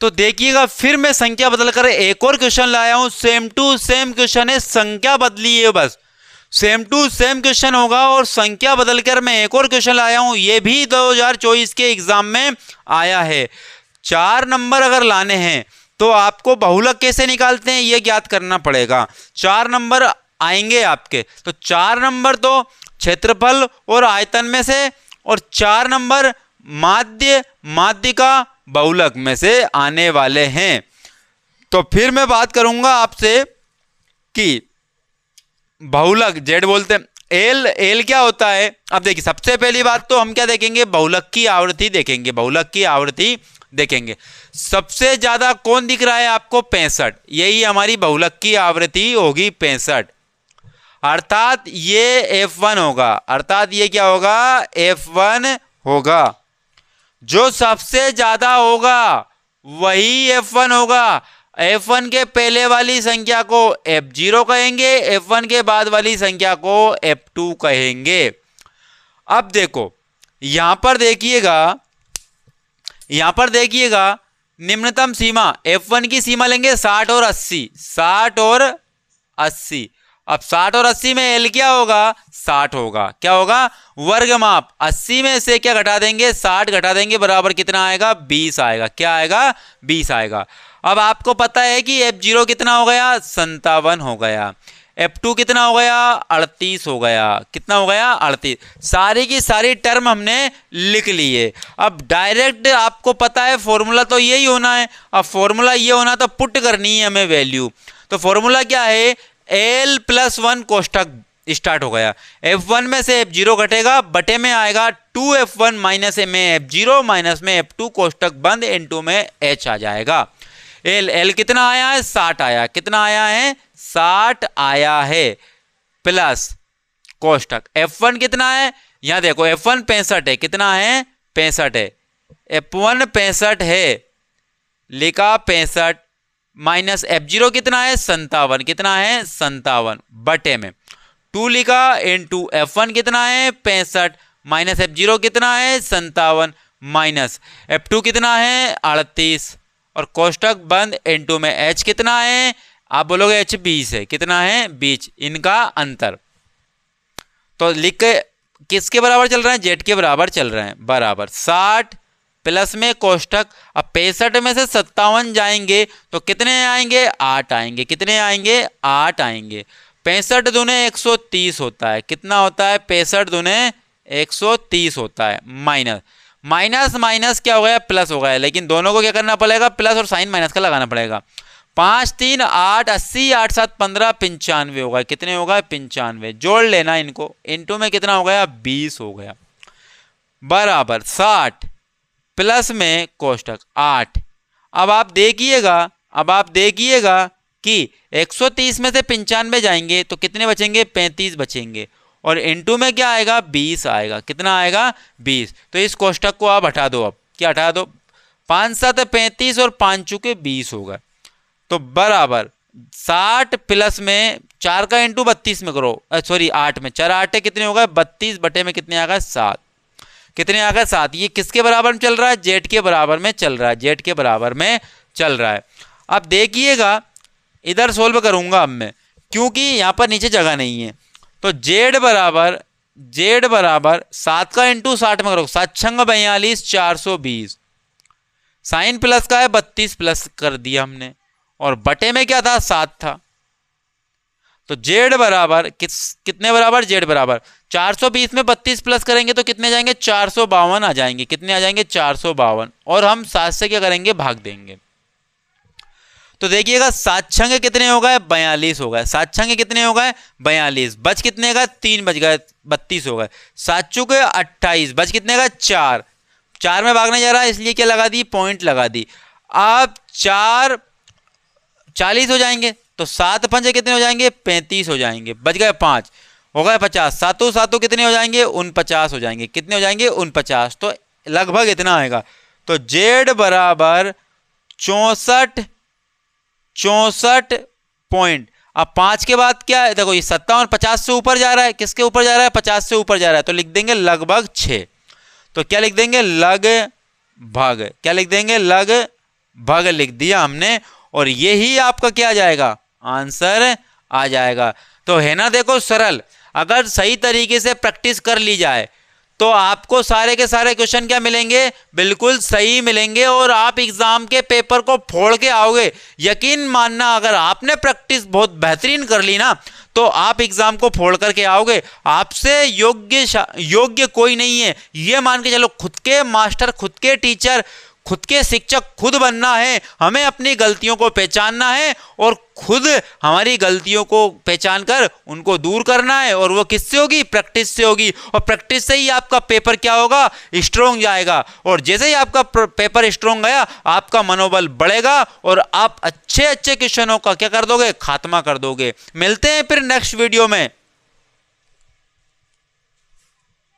तो देखिएगा फिर मैं संख्या बदलकर एक और क्वेश्चन लाया हूं, सेम टू सेम क्वेश्चन है, संख्या बदली है बस, सेम टू सेम क्वेश्चन होगा और संख्या बदलकर मैं एक और क्वेश्चन लाया हूं, ये भी 2024 के एग्जाम में आया है। 4 नंबर अगर लाने हैं तो आपको बहुलक कैसे निकालते हैं ये ज्ञात करना पड़ेगा। 4 नंबर आएंगे आपके, तो 4 नंबर तो क्षेत्रफल और आयतन में से, और 4 नंबर माध्यिका बहुलक में से आने वाले हैं। तो फिर मैं बात करूंगा आपसे कि बहुलक जेड बोलते हैं, एल क्या होता है। अब देखिए सबसे पहली बात तो हम क्या देखेंगे, बहुलक की आवृत्ति देखेंगे, बहुलक की आवृत्ति देखेंगे। सबसे ज्यादा कौन दिख रहा है आपको, 65, यही हमारी बहुलक की आवृत्ति होगी 65, अर्थात ये F1 होगा, अर्थात ये क्या होगा, F1 होगा। जो सबसे ज्यादा होगा वही F1 होगा। F1 के पहले वाली संख्या को F0 कहेंगे, F1 के बाद वाली संख्या को F2 कहेंगे। अब देखो यहां पर देखिएगा निम्नतम सीमा, F1 की सीमा लेंगे 60 और 80, 60 और 80। अब 60 और 80 में L क्या होगा, 60 होगा, क्या होगा, वर्ग माप। 80 में से क्या घटा देंगे, 60 घटा देंगे, बराबर कितना आएगा, 20 आएगा, क्या आएगा, 20 आएगा। अब आपको पता है कि F0 कितना हो गया, 57 हो गया, F2 कितना हो गया, 38 हो गया, कितना हो गया, 38। सारी की सारी टर्म हमने लिख ली है। अब डायरेक्ट आपको पता है फॉर्मूला तो यही होना है, अब फॉर्मूला ये होना तो पुट करनी है हमें वैल्यू। तो फॉर्मूला क्या है, L+1 कोष्ठक स्टार्ट हो गया, F1 में से F0 घटेगा, बटे में आएगा 2F1 माइनस में F0 माइनस में F2 कोष्ठक बंद, N2 में H आ जाएगा। L कितना आया है, 60 आया, कितना आया है, 60 आया है, प्लस कोष्ठक F1 कितना है, यहां देखो F1 65 है, कितना है, 65 है, F1 65 है, लिखा 65, माइनस F0 कितना है, 57, कितना है, 57, बटे में 2 लिखा, N2 F1 कितना है, 65, माइनस F0 कितना है, 57, माइनस F2 कितना है, 38, और कोष्ठक बंद, N2 में H कितना है, आप बोलोगे H 20 है, कितना है, 20, इनका अंतर। तो लिख के किसके बराबर चल रहे हैं, Z के बराबर चल रहे हैं, बराबर 60 प्लस में कोष्ठक। अब 65 में से 57 जाएंगे तो कितने आएंगे, 8 आएंगे, कितने आएंगे, 8 आएंगे। 65 दूने 130 होता है, कितना होता है, 65 दूने 130 होता है, माइनस माइनस माइनस क्या हो गया, प्लस हो गया, लेकिन दोनों को क्या करना पड़ेगा, प्लस और साइन माइनस का लगाना पड़ेगा। 5 3 8 80, 8 7 15, 95 होगा, कितने होगा, 95, जोड़ लेना इनको, N2 में कितना हो गया, 20 हो गया, बराबर 60 प्लस में कोष्ठक 8। अब आप देखिएगा कि 130 में से 95 जाएंगे तो कितने बचेंगे, 35 बचेंगे, और N2 में क्या आएगा, 20 आएगा, कितना आएगा, 20। तो इस कोष्ठक को आप हटा दो, अब क्या हटा दो, 5 7 35 और 5 चुके 20 होगा, तो बराबर 60 प्लस में 4 का N2 32 में करो, सॉरी 8 में, 4 8 कितने होगा, 32, बटे में कितने आ गए, 7, कितने आ गए, 7। ये किसके बराबर में चल रहा है, Z के बराबर में चल रहा है, Z के बराबर में चल रहा है। अब देखिएगा इधर सोल्व करूंगा अब मैं, क्योंकि यहां पर नीचे जगह नहीं है, तो Z बराबर 7 का N2 60 में करो, 7 6 42, 420, साइन प्लस का है 32 प्लस कर दिया हमने, और बटे में क्या था, 7 था। तो Z बराबर कितने बराबर, Z बराबर 420 में 32 प्लस करेंगे तो कितने जाएंगे, 452 आ जाएंगे, कितने आ जाएंगे, 452, और हम 7 से क्या करेंगे, भाग देंगे। तो देखिएगा 7 6 कितने हो गए, 42 हो गए, 7 6 कितने हो गए, 42, बच कितने का, 3 बच गए, 32 हो गए, 7 चुके 28, बच कितने का, 4, 4 में भागने जा रहा है इसलिए क्या लगा दी, पॉइंट लगा दी। अब 4 40 हो जाएंगे, तो 7 5 कितने हो जाएंगे, 35 हो जाएंगे, बच गए 5, हो गए 50, 7 7 कितने हो जाएंगे, 49 हो जाएंगे, कितने हो जाएंगे, 49, तो लगभग इतना आएगा। तो Z बराबर 64 पॉइंट। अब 5 के बाद क्या है, देखो ये 57 50 से ऊपर जा रहा है, किसके ऊपर जा रहा है, 50 से ऊपर जा रहा है, तो लिख देंगे लगभग 6। तो क्या लिख देंगे, लगभग, क्या लिख देंगे, लगभग, भग लिख दिया हमने और यही आपका क्या आ जाएगा, आंसर आ जाएगा। तो है ना, देखो सरल। अगर सही तरीके से प्रैक्टिस कर ली जाए तो आपको सारे के सारे क्वेश्चन क्या मिलेंगे, बिल्कुल सही मिलेंगे और आप एग्जाम के पेपर को फोड़ के आओगे। यकीन मानना, अगर आपने प्रैक्टिस बहुत बेहतरीन कर ली ना तो आप एग्जाम को फोड़ करके आओगे। आपसे योग्य कोई नहीं है, ये मान के चलो। खुद के मास्टर, खुद के टीचर, खुद के शिक्षक खुद बनना है। हमें अपनी गलतियों को पहचानना है और खुद हमारी गलतियों को पहचान कर उनको दूर करना है। और वो किससे होगी, प्रैक्टिस से होगी। और प्रैक्टिस से ही आपका पेपर क्या होगा, स्ट्रोंग जाएगा। और जैसे ही आपका पेपर स्ट्रोंग गया, आपका मनोबल बढ़ेगा और आप अच्छे अच्छे क्वेश्चनों का क्या कर दोगे, खात्मा कर दोगे। मिलते हैं फिर नेक्स्ट वीडियो में।